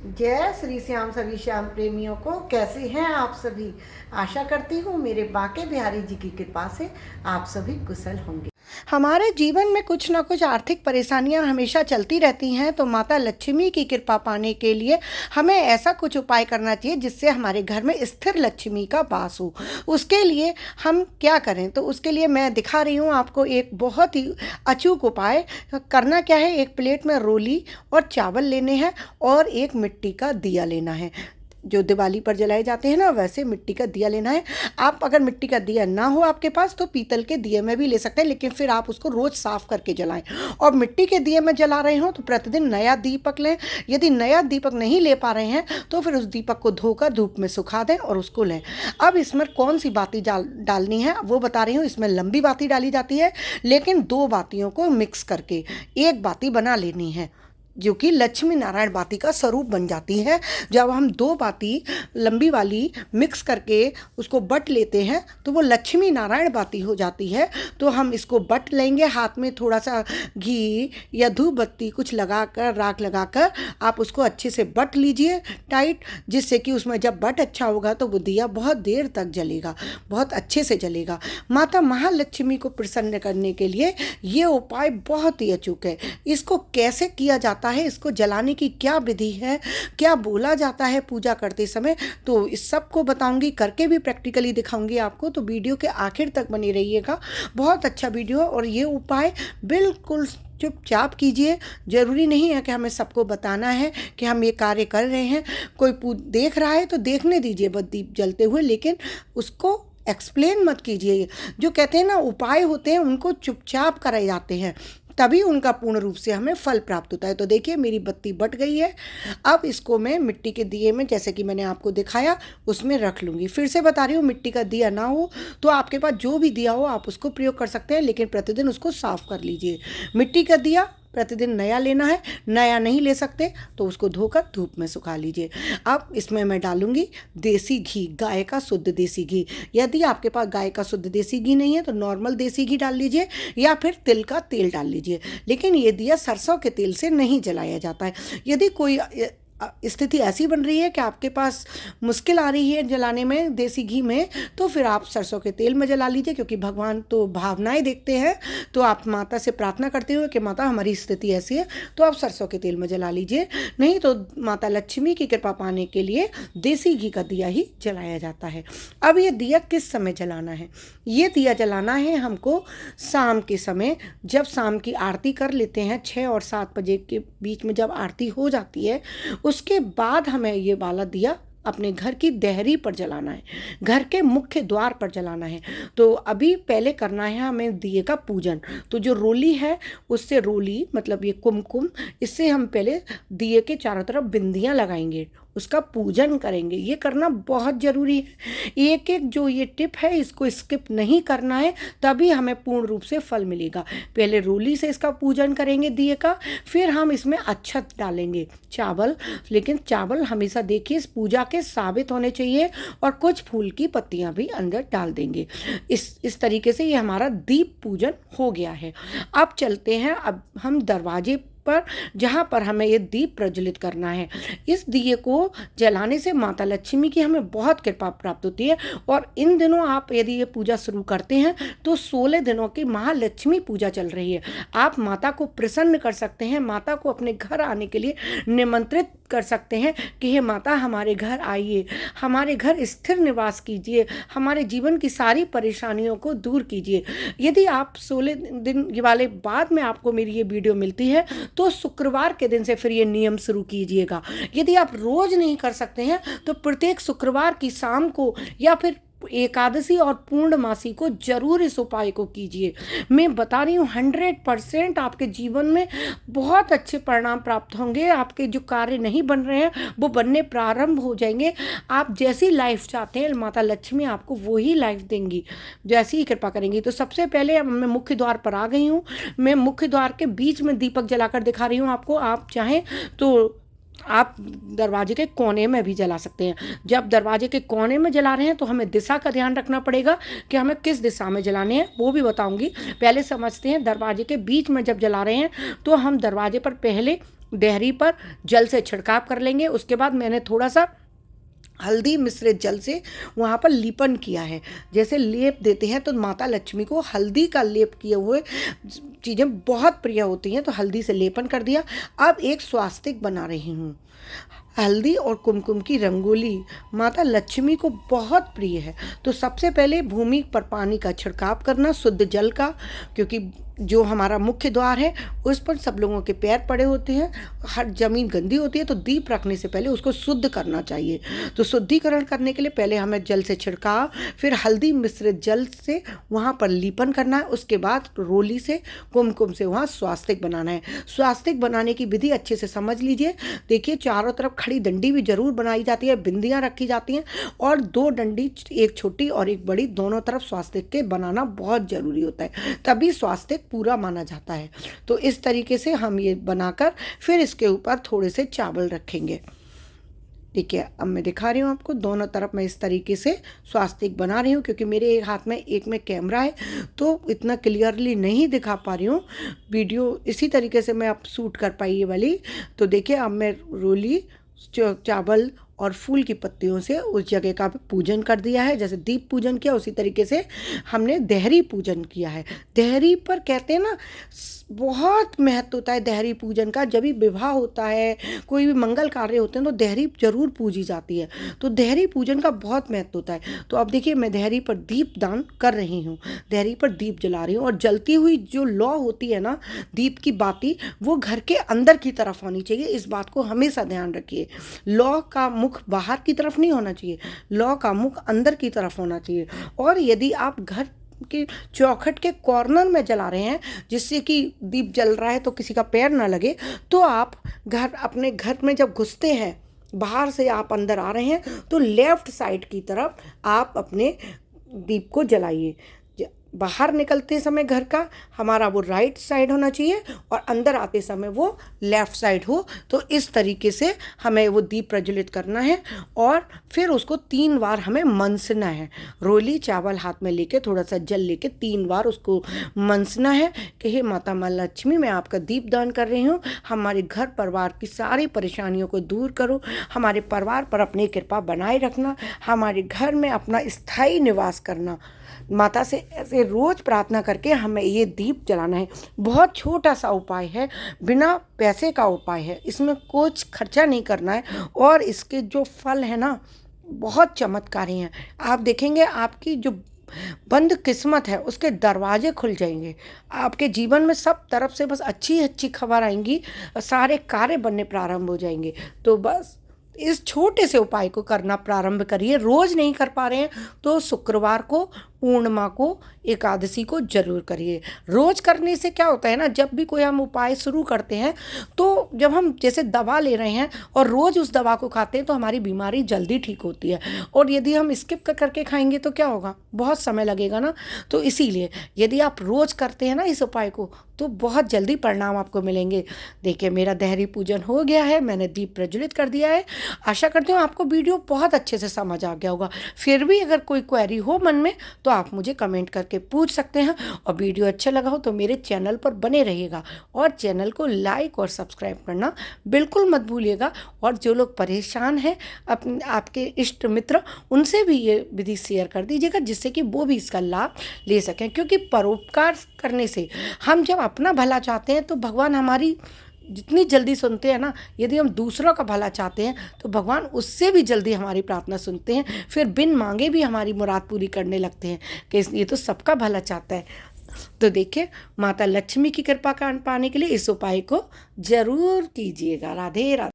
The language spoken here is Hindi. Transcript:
जय श्री श्याम सभी श्याम प्रेमियों को। कैसे हैं आप सभी? आशा करती हूँ मेरे बांके बिहारी जी की कृपा से आप सभी कुशल होंगे। हमारे जीवन में कुछ ना कुछ आर्थिक परेशानियां हमेशा चलती रहती हैं, तो माता लक्ष्मी की कृपा पाने के लिए हमें ऐसा कुछ उपाय करना चाहिए जिससे हमारे घर में स्थिर लक्ष्मी का वास हो। उसके लिए हम क्या करें? तो उसके लिए मैं दिखा रही हूँ आपको एक बहुत ही अचूक उपाय। करना क्या है, एक प्लेट में रोली और चावल लेने हैं और एक मिट्टी का दिया लेना है। जो दिवाली पर जलाए जाते हैं ना, वैसे मिट्टी का दिया लेना है। आप अगर मिट्टी का दिया ना हो आपके पास तो पीतल के दिए में भी ले सकते हैं, लेकिन फिर आप उसको रोज़ साफ़ करके जलाएं। और मिट्टी के दिए में जला रहे हो तो प्रतिदिन नया दीपक लें। यदि नया दीपक नहीं ले पा रहे हैं तो फिर उस दीपक को धोकर धूप में सुखा दें और उसको लें। अब इसमें कौन सी बाती डालनी है वो बता रही हूँ। इसमें लंबी बाती डाली जाती है, लेकिन दो बातियों को मिक्स करके एक बाती बना लेनी है जो कि लक्ष्मी नारायण बाती का स्वरूप बन जाती है। जब हम दो बाती लंबी वाली मिक्स करके उसको बट लेते हैं तो वो लक्ष्मी नारायण बाती हो जाती है। तो हम इसको बट लेंगे, हाथ में थोड़ा सा घी या धूप बत्ती कुछ लगाकर, राख लगाकर आप उसको अच्छे से बट लीजिए टाइट, जिससे कि उसमें जब बट अच्छा होगा तो वो दिया बहुत देर तक जलेगा, बहुत अच्छे से जलेगा। माता महालक्ष्मी को प्रसन्न करने के लिए ये उपाय बहुत ही अचूक है। इसको कैसे किया जाता है, इसको जलाने की क्या विधि है, क्या बोला जाता है पूजा करते समय, तो इस सब को बताऊंगी, करके भी प्रैक्टिकली दिखाऊंगी आपको। तो वीडियो के आखिर तक बने रहिएगा, बहुत अच्छा वीडियो। और ये उपाय बिल्कुल चुपचाप कीजिए। जरूरी नहीं है कि हमें सबको बताना है कि हम ये कार्य कर रहे हैं। कोई देख रहा है तो देखने दीजिए बस दीप जलते हुए, लेकिन उसको एक्सप्लेन मत कीजिए। जो कहते हैं ना उपाय होते हैं उनको चुपचाप कराए जाते हैं, तभी उनका पूर्ण रूप से हमें फल प्राप्त होता है। तो देखिए मेरी बत्ती बट गई है। अब इसको मैं मिट्टी के दिए में, जैसे कि मैंने आपको दिखाया, उसमें रख लूँगी। फिर से बता रही हूँ, मिट्टी का दिया ना हो तो आपके पास जो भी दिया हो आप उसको प्रयोग कर सकते हैं, लेकिन प्रतिदिन उसको साफ कर लीजिए। मिट्टी का दिया प्रतिदिन नया लेना है, नया नहीं ले सकते तो उसको धोकर धूप में सुखा लीजिए। अब इसमें मैं डालूंगी देसी घी, गाय का शुद्ध देसी घी। यदि आपके पास गाय का शुद्ध देसी घी नहीं है तो नॉर्मल देसी घी डाल लीजिए या फिर तिल का तेल डाल लीजिए, लेकिन ये दिया सरसों के तेल से नहीं जलाया जाता है। यदि कोई स्थिति ऐसी बन रही है कि आपके पास मुश्किल आ रही है जलाने में देसी घी में, तो फिर आप सरसों के तेल में जला लीजिए, क्योंकि भगवान तो भावनाएं देखते हैं। तो आप माता से प्रार्थना करते हुए कि माता हमारी स्थिति ऐसी है, तो आप सरसों के तेल में जला लीजिए। नहीं तो माता लक्ष्मी की कृपा पाने के लिए देसी घी का दिया ही जलाया जाता है। अब ये दिया किस समय जलाना है? ये दिया जलाना है हमको शाम के समय, जब शाम की आरती कर लेते हैं 6 और 7 बजे के बीच में, जब आरती हो जाती है उसके बाद हमें ये वाला दिया अपने घर की देहरी पर जलाना है, घर के मुख्य द्वार पर जलाना है। तो अभी पहले करना है हमें दिए का पूजन। तो जो रोली है उससे, रोली मतलब ये कुमकुम, इससे हम पहले दिए के चारों तरफ बिंदियां लगाएंगे, उसका पूजन करेंगे। ये करना बहुत ज़रूरी है। एक एक जो ये टिप है इसको स्किप नहीं करना है, तभी हमें पूर्ण रूप से फल मिलेगा। पहले रोली से इसका पूजन करेंगे दिए का, फिर हम इसमें अक्षत डालेंगे, चावल। लेकिन चावल हमेशा देखिए इस पूजा के साबित होने चाहिए, और कुछ फूल की पत्तियां भी अंदर डाल देंगे। इस तरीके से ये हमारा दीप पूजन हो गया है। अब चलते हैं, अब हम दरवाजे पर, जहाँ पर हमें ये दीप प्रज्वलित करना है। इस दिए को जलाने से माता लक्ष्मी की हमें बहुत कृपा प्राप्त होती है। और इन दिनों आप यदि ये पूजा शुरू करते हैं तो 16 दिनों की महालक्ष्मी पूजा चल रही है। आप माता को प्रसन्न कर सकते हैं, माता को अपने घर आने के लिए निमंत्रित कर सकते हैं कि हे माता हमारे घर आइए, हमारे घर स्थिर निवास कीजिए, हमारे जीवन की सारी परेशानियों को दूर कीजिए। यदि आप 16 दिन वाले बाद में आपको मेरी ये वीडियो मिलती है तो शुक्रवार के दिन से फिर ये नियम शुरू कीजिएगा। यदि आप रोज नहीं कर सकते हैं तो प्रत्येक शुक्रवार की शाम को या फिर एकादशी और पूर्णमासी को जरूर इस उपाय को कीजिए। मैं बता रही हूँ 100% आपके जीवन में बहुत अच्छे परिणाम प्राप्त होंगे। आपके जो कार्य नहीं बन रहे हैं वो बनने प्रारंभ हो जाएंगे। आप जैसी लाइफ चाहते हैं माता लक्ष्मी आपको वही लाइफ देंगी, जैसी ही कृपा करेंगी। तो सबसे पहले मैं मुख्य द्वार पर आ गई हूँ। मैं मुख्य द्वार के बीच में दीपक जलाकर दिखा रही हूँ आपको। आप चाहें तो आप दरवाजे के कोने में भी जला सकते हैं। जब दरवाजे के कोने में जला रहे हैं तो हमें दिशा का ध्यान रखना पड़ेगा कि हमें किस दिशा में जलाने हैं, वो भी बताऊंगी। पहले समझते हैं, दरवाजे के बीच में जब जला रहे हैं तो हम दरवाजे पर पहले देहरी पर जल से छिड़काव कर लेंगे। उसके बाद मैंने थोड़ा सा हल्दी मिश्रित जल से वहाँ पर लीपन किया है। जैसे लेप देते हैं तो माता लक्ष्मी को हल्दी का लेप किए हुए चीज़ें बहुत प्रिय होती हैं, तो हल्दी से लेपन कर दिया। अब एक स्वास्तिक बना रही हूँ। हल्दी और कुमकुम की रंगोली माता लक्ष्मी को बहुत प्रिय है। तो सबसे पहले भूमि पर पानी का छिड़काव करना, शुद्ध जल का, क्योंकि जो हमारा मुख्य द्वार है उस पर सब लोगों के पैर पड़े होते हैं, हर जमीन गंदी होती है, तो दीप रखने से पहले उसको शुद्ध करना चाहिए। तो शुद्धिकरण करने के लिए पहले हमें जल से छिड़काव, फिर हल्दी मिश्रित जल से वहाँ पर लीपन करना है। उसके बाद रोली से कुमकुम से वहाँ स्वास्तिक बनाना है। स्वास्तिक बनाने की विधि अच्छे से समझ लीजिए। देखिए, चारों तरफ खड़ी डंडी भी जरूर बनाई जाती है, बिंदियाँ रखी जाती हैं, और 2 डंडी, एक छोटी और एक बड़ी, दोनों तरफ स्वास्तिक के बनाना बहुत जरूरी होता है, तभी स्वास्तिक पूरा माना जाता है। तो इस तरीके से हम ये बनाकर फिर इसके ऊपर थोड़े से चावल रखेंगे। देखिए, अब मैं दिखा रही हूँ आपको, दोनों तरफ मैं इस तरीके से स्वास्तिक बना रही हूँ, क्योंकि मेरे एक हाथ में एक में कैमरा है तो इतना क्लियरली नहीं दिखा पा रही हूँ। वीडियो इसी तरीके से मैं अब शूट कर पाई ये वाली। तो देखिए, अब मैं रोली, चावल और फूल की पत्तियों से उस जगह का पूजन कर दिया है। जैसे दीप पूजन किया उसी तरीके से हमने देहरी पूजन किया है। देहरी पर कहते हैं ना, बहुत महत्व होता है देहरी पूजन का। जब भी विवाह होता है, कोई भी मंगल कार्य होते हैं, तो देहरी जरूर पूजी जाती है। तो देहरी पूजन का बहुत महत्व होता है। तो अब देखिए, मैं देहरी पर दीप दान कर रही हूँ, देहरी पर दीप जला रही हूँ। और जलती हुई जो लौ होती है ना, दीप की बाती, वो घर के अंदर की तरफ होनी चाहिए। इस बात को हमेशा ध्यान रखिए। लौ का मुख बाहर की तरफ नहीं होना चाहिए, लौ का मुख अंदर की तरफ होना चाहिए। और यदि आप घर कि चौखट के कॉर्नर में जला रहे हैं, जिससे कि दीप जल रहा है तो किसी का पैर ना लगे, तो आप अपने घर में जब घुसते हैं, बाहर से आप अंदर आ रहे हैं, तो लेफ्ट साइड की तरफ आप अपने दीप को जलाइए। बाहर निकलते समय घर का हमारा वो राइट साइड होना चाहिए, और अंदर आते समय वो लेफ़्ट साइड हो। तो इस तरीके से हमें वो दीप प्रज्वलित करना है, और फिर उसको 3 बार हमें मनसना है। रोली चावल हाथ में लेके, थोड़ा सा जल लेके 3 बार उसको मनसना है कि हे माता माँ लक्ष्मी, मैं आपका दीप दान कर रही हूँ, हमारे घर परिवार की सारी परेशानियों को दूर करो, हमारे परिवार पर अपनी कृपा बनाए रखना, हमारे घर में अपना स्थायी निवास करना। माता से ऐसे रोज़ प्रार्थना करके हमें ये दीप जलाना है। बहुत छोटा सा उपाय है, बिना पैसे का उपाय है, इसमें कुछ खर्चा नहीं करना है, और इसके जो फल है ना, बहुत चमत्कारी हैं। आप देखेंगे आपकी जो बंद किस्मत है उसके दरवाजे खुल जाएंगे। आपके जीवन में सब तरफ से बस अच्छी अच्छी खबर आएंगी, सारे कार्य बनने प्रारंभ हो जाएंगे। तो बस इस छोटे से उपाय को करना प्रारंभ करिए। रोज़ नहीं कर पा रहे हैं तो शुक्रवार को, पूर्णिमा को, एकादशी को जरूर करिए। रोज़ करने से क्या होता है ना, जब भी कोई हम उपाय शुरू करते हैं, तो जब हम जैसे दवा ले रहे हैं और रोज़ उस दवा को खाते हैं, तो हमारी बीमारी जल्दी ठीक होती है। और यदि हम स्किप करके खाएंगे तो क्या होगा, बहुत समय लगेगा ना। तो इसीलिए यदि आप रोज़ करते हैं ना इस उपाय को, तो बहुत जल्दी परिणाम आपको मिलेंगे। देखिए, मेरा देहरी पूजन हो गया है, मैंने दीप प्रज्वलित कर दिया है। आशा करती हूँ आपको वीडियो बहुत अच्छे से समझ आ गया होगा। फिर भी अगर कोई क्वेरी हो मन में, तो आप मुझे कमेंट करके पूछ सकते हैं। और वीडियो अच्छा लगा हो तो मेरे चैनल पर बने रहिएगा, और चैनल को लाइक और सब्सक्राइब करना बिल्कुल मत भूलिएगा। और जो लोग परेशान हैं, आपके इष्ट मित्र, उनसे भी ये विधि शेयर कर दीजिएगा, जिससे कि वो भी इसका लाभ ले सकें। क्योंकि परोपकार करने से, हम जब अपना भला चाहते हैं तो भगवान हमारी जितनी जल्दी सुनते हैं ना, यदि हम दूसरों का भला चाहते हैं तो भगवान उससे भी जल्दी हमारी प्रार्थना सुनते हैं। फिर बिन मांगे भी हमारी मुराद पूरी करने लगते हैं कि ये तो सबका भला चाहता है। तो देखिए, माता लक्ष्मी की कृपा पाने के लिए इस उपाय को जरूर कीजिएगा। राधे राधे।